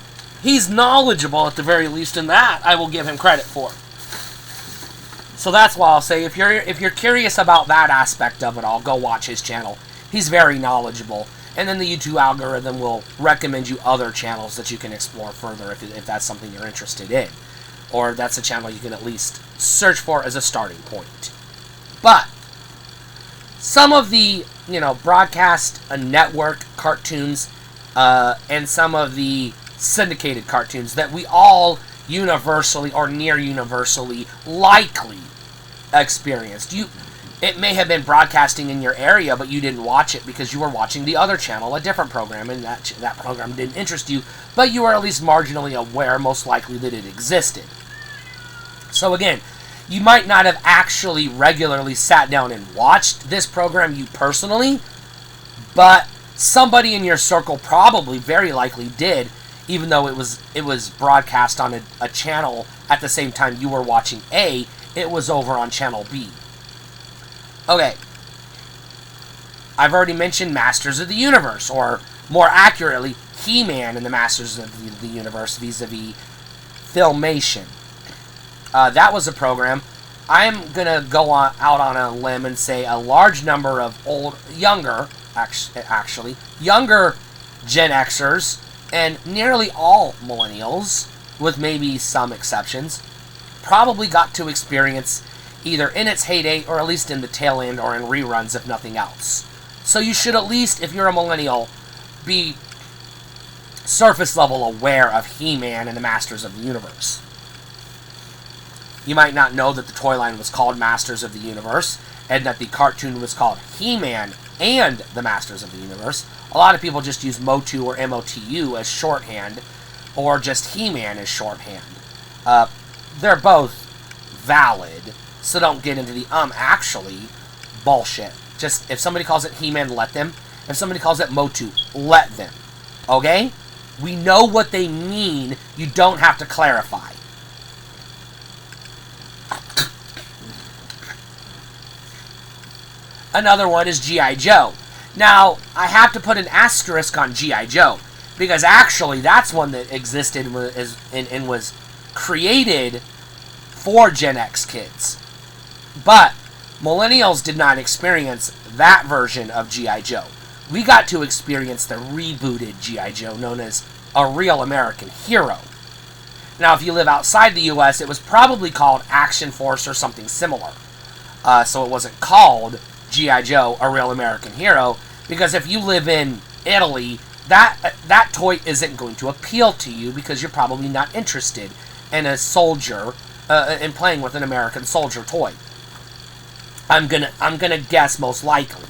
he's knowledgeable at the very least, and that I will give him credit for. So that's why I'll say, if you're curious about that aspect of it all, go watch his channel. He's very knowledgeable. And then the YouTube algorithm will recommend you other channels that you can explore further if that's something you're interested in. Or that's a channel you can at least search for as a starting point. But some of the, broadcast network cartoons and some of the syndicated cartoons that we all universally or near universally likely experienced. It may have been broadcasting in your area, but you didn't watch it because you were watching the other channel, a different program, and that program didn't interest you, but you were at least marginally aware, most likely, that it existed. So again, you might not have actually regularly sat down and watched this program, you personally, but somebody in your circle probably very likely did, even though it was broadcast on a channel at the same time you were watching A, it was over on channel B. Okay, I've already mentioned Masters of the Universe, or more accurately, He-Man and the Masters of the Universe vis-a-vis Filmation. That was a program. I'm going to go out on a limb and say a large number of younger Gen Xers, and nearly all millennials, with maybe some exceptions, probably got to experience either in its heyday or at least in the tail end or in reruns, if nothing else. So you should at least, if you're a millennial, be surface level aware of He-Man and the Masters of the Universe. You might not know that the toy line was called Masters of the Universe and that the cartoon was called He-Man and the Masters of the Universe, A lot of people just use Motu or MOTU as shorthand, or just He-Man as shorthand. They're both valid, so don't get into the actually bullshit. Just, if somebody calls it He-Man, let them. If somebody calls it Motu, let them. Okay? We know what they mean. You don't have to clarify. Another one is G.I. Joe. Now, I have to put an asterisk on G.I. Joe, because actually that's one that existed and was created for Gen X kids. But Millennials did not experience that version of G.I. Joe. We got to experience the rebooted G.I. Joe, known as A Real American Hero. Now, if you live outside the U.S., it was probably called Action Force or something similar. So it wasn't called G.I. Joe, A Real American Hero, because if you live in Italy, that toy isn't going to appeal to you because you're probably not interested in a soldier, in playing with an American soldier toy. I'm gonna guess most likely.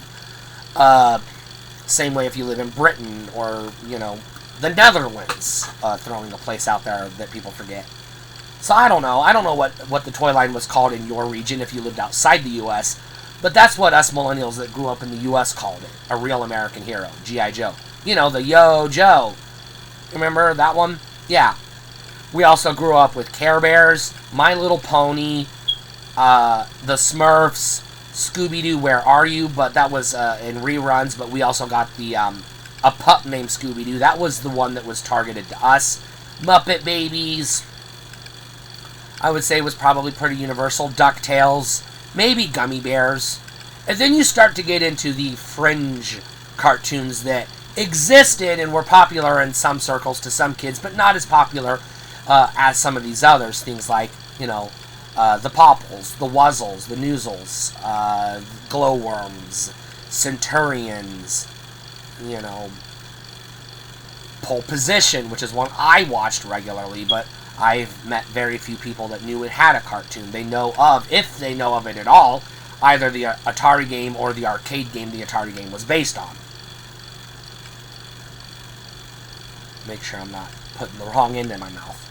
Same way if you live in Britain or, you know, the Netherlands, throwing a place out there that people forget. So I don't know. I don't know what the toy line was called in your region if you lived outside the U.S., but that's what us millennials that grew up in the U.S. called it. A Real American Hero. G.I. Joe. You know, the Yo Joe. Remember that one? Yeah. We also grew up with Care Bears, My Little Pony, the Smurfs, Scooby-Doo, Where Are You? But that was in reruns, but we also got the a pup named Scooby-Doo. That was the one that was targeted to us. Muppet Babies, I would say, was probably pretty universal. DuckTales, maybe Gummy Bears. And then you start to get into the fringe cartoons that existed and were popular in some circles to some kids, but not as popular as some of these others. Things like, you know, the Popples, the Wuzzles, the Noozles, Glowworms, Centurions, you know, Pole Position, which is one I watched regularly, but I've met very few people that knew it had a cartoon. They know of, if they know of it at all, either the Atari game or the arcade game the Atari game was based on. Make sure I'm not putting the wrong end in my mouth.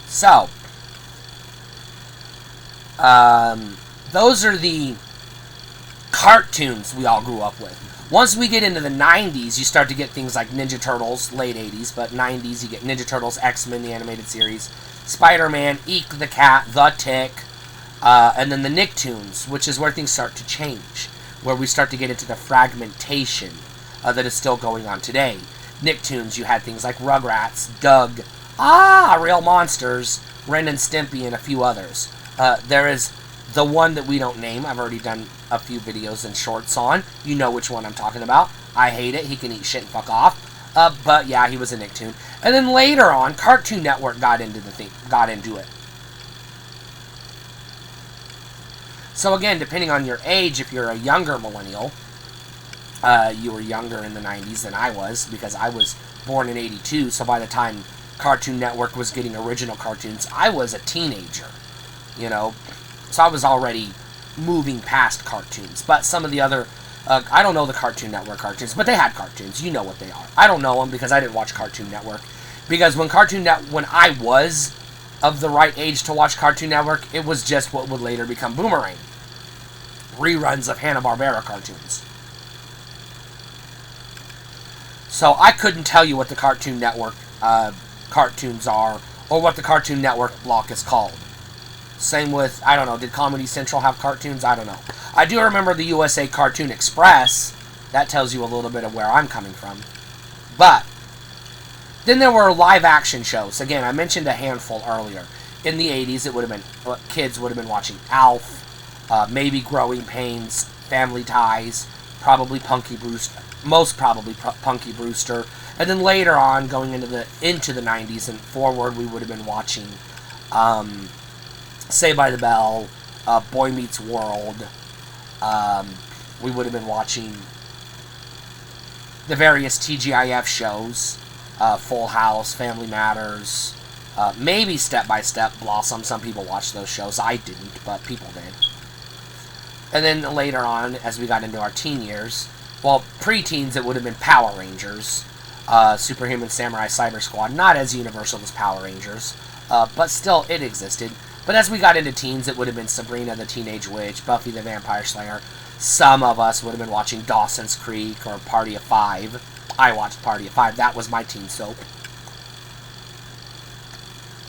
So, those are the cartoons we all grew up with. Once we get into the 90s, you start to get things like Ninja Turtles, late 80s, but 90s, you get Ninja Turtles, X-Men, the animated series, Spider-Man, Eek the Cat, The Tick, and then the Nicktoons, which is where things start to change, where we start to get into the fragmentation that is still going on today. Nicktoons, you had things like Rugrats, Doug, Real Monsters, Ren and Stimpy, and a few others. There is the one that we don't name. I've already done a few videos and shorts on. You know which one I'm talking about. I hate it. He can eat shit and fuck off. But yeah, he was a Nicktoon. And then later on, Cartoon Network got into it. So again, depending on your age, if you're a younger millennial, you were younger in the 90s than I was, because I was born in 82, so by the time Cartoon Network was getting original cartoons, I was a teenager, you know, so I was already moving past cartoons. But some of the other, I don't know the Cartoon Network cartoons, but they had cartoons. You know what they are. I don't know them because I didn't watch Cartoon Network. Because when when I was of the right age to watch Cartoon Network, it was just what would later become Boomerang. Reruns of Hanna-Barbera cartoons. So I couldn't tell you what the Cartoon Network cartoons are, or what the Cartoon Network block is called. Same with, I don't know, did Comedy Central have cartoons? I don't know. I do remember the USA Cartoon Express. That tells you a little bit of where I'm coming from. But then there were live action shows. Again, I mentioned a handful earlier. In the 80s, it would have been, kids would have been watching Alf, maybe Growing Pains, Family Ties, probably Punky Brewster, most probably Punky Brewster. And then later on, going into the 90s and forward, we would have been watching Saved by the Bell, Boy Meets World. We would have been watching the various TGIF shows, Full House, Family Matters, maybe Step by Step, Blossom. Some people watched those shows. I didn't, but people did. And then later on, as we got into our teen years, well, pre-teens, it would have been Power Rangers, Superhuman Samurai Cyber Squad, not as universal as Power Rangers, but still, it existed. But as we got into teens, it would have been Sabrina the Teenage Witch, Buffy the Vampire Slayer. Some of us would have been watching Dawson's Creek or Party of Five. I watched Party of Five. That was my teen soap.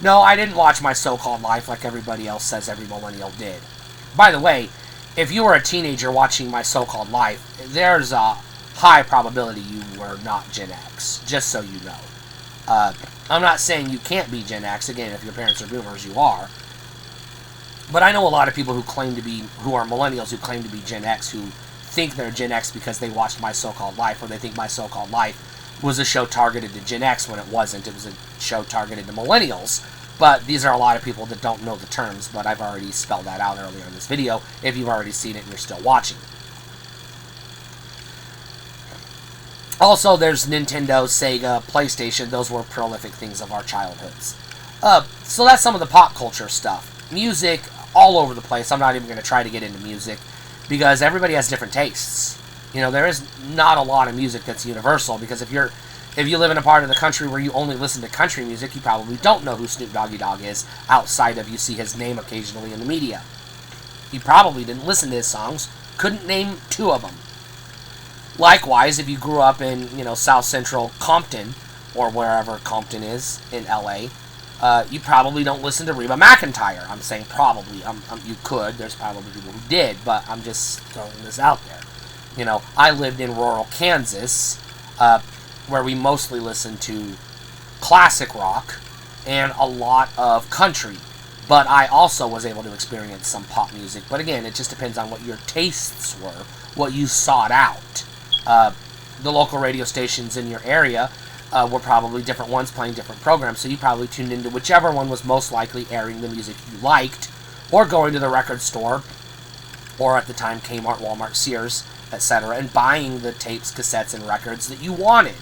No, I didn't watch My So-Called Life like everybody else says every millennial did. By the way, if you were a teenager watching My So-Called Life, there's a high probability you were not Gen X, just so you know. I'm not saying you can't be Gen X. Again, if your parents are boomers, you are. But I know a lot of people who are millennials who claim to be Gen X, who think they're Gen X because they watched My So-Called Life, or they think My So-Called Life was a show targeted to Gen X when it wasn't. It was a show targeted to millennials. But these are a lot of people that don't know the terms, but I've already spelled that out earlier in this video, if you've already seen it and you're still watching. Also, there's Nintendo, Sega, PlayStation. Those were prolific things of our childhoods. So that's some of the pop culture stuff. Music, all over the place. I'm not even going to try to get into music, because everybody has different tastes. You know, there is not a lot of music that's universal, because if you live in a part of the country where you only listen to country music, you probably don't know who Snoop Doggy Dogg is, outside of you see his name occasionally in the media. You probably didn't listen to his songs, couldn't name 2 of them. Likewise, if you grew up in, South Central Compton, or wherever Compton is, in LA, you probably don't listen to Reba McEntire. I'm saying probably. You could. There's probably people who did, but I'm just throwing this out there. I lived in rural Kansas, where we mostly listened to classic rock and a lot of country. But I also was able to experience some pop music. But again, it just depends on what your tastes were, what you sought out. The local radio stations in your area were probably different ones playing different programs, so you probably tuned into whichever one was most likely airing the music you liked, or going to the record store, or at the time Kmart, Walmart, Sears, etc., and buying the tapes, cassettes, and records that you wanted,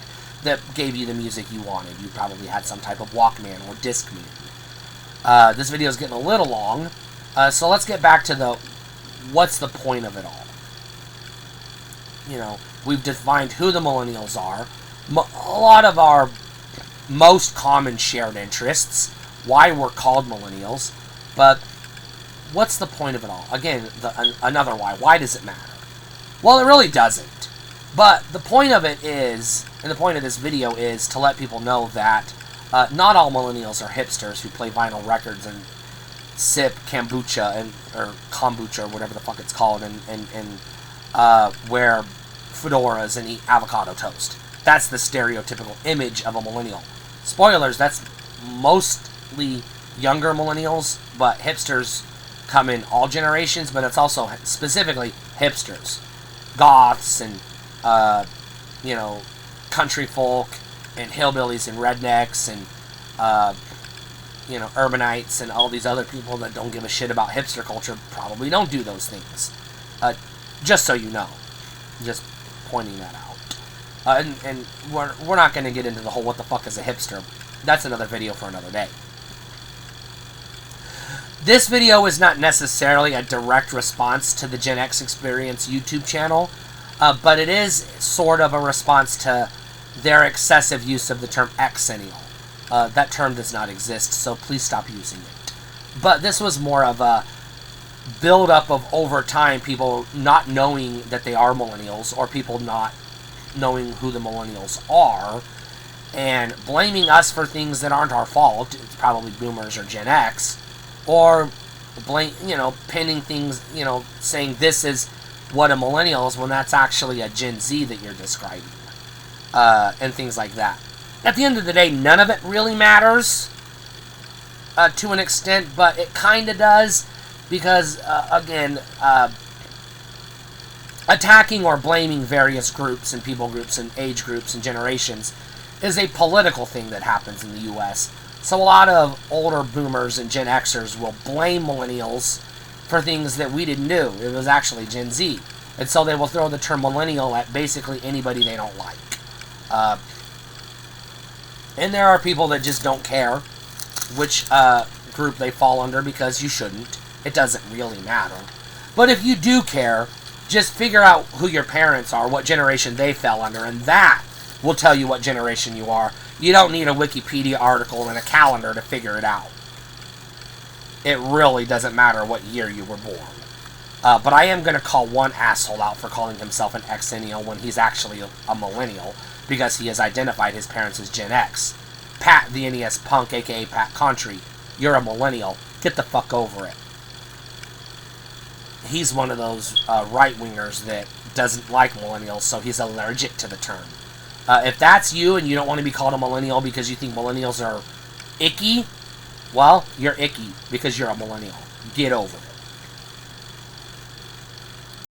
that gave you the music you wanted. You probably had some type of Walkman or Discman. This video is getting a little long, so let's get back to what's the point of it all. We've defined who the millennials are, a lot of our most common shared interests, why we're called millennials, but what's the point of it all? Again, another why. Why does it matter? Well, it really doesn't. But the point of it is, and the point of this video is to let people know that not all millennials are hipsters who play vinyl records and sip kombucha, or whatever the fuck it's called, and wear fedoras and eat avocado toast. That's the stereotypical image of a millennial. Spoilers, that's mostly younger millennials, but hipsters come in all generations, but it's also specifically hipsters. Goths and, country folk and hillbillies and rednecks and, urbanites and all these other people that don't give a shit about hipster culture probably don't do those things. Just so you know. Just pointing that out. And we're not going to get into the whole what the fuck is a hipster. That's another video for another day. This video is not necessarily a direct response to the Gen X Experience YouTube channel, but it is sort of a response to their excessive use of the term Xennial. That term does not exist, so please stop using it. But this was more of a build-up of, over time, people not knowing that they are millennials, or people not knowing who the millennials are, and blaming us for things that aren't our fault. It's probably boomers or Gen X, or pinning things, saying this is what a millennial is when that's actually a Gen Z that you're describing, and things like that. At the end of the day, none of it really matters to an extent, but it kind of does, because, again, attacking or blaming various groups and people groups and age groups and generations is a political thing that happens in the U.S. So a lot of older boomers and Gen Xers will blame millennials for things that we didn't do. It was actually Gen Z. And so they will throw the term millennial at basically anybody they don't like. And there are people that just don't care which group they fall under, because you shouldn't. It doesn't really matter. But if you do care, just figure out who your parents are, what generation they fell under, and that will tell you what generation you are. You don't need a Wikipedia article and a calendar to figure it out. It really doesn't matter what year you were born. But I am going to call one asshole out for calling himself an Xennial when he's actually a millennial, because he has identified his parents as Gen X. Pat the NES Punk, aka Pat Contry, you're a millennial. Get the fuck over it. He's one of those right-wingers that doesn't like millennials, so he's allergic to the term. If that's you and you don't want to be called a millennial because you think millennials are icky, well, you're icky because you're a millennial. Get over it.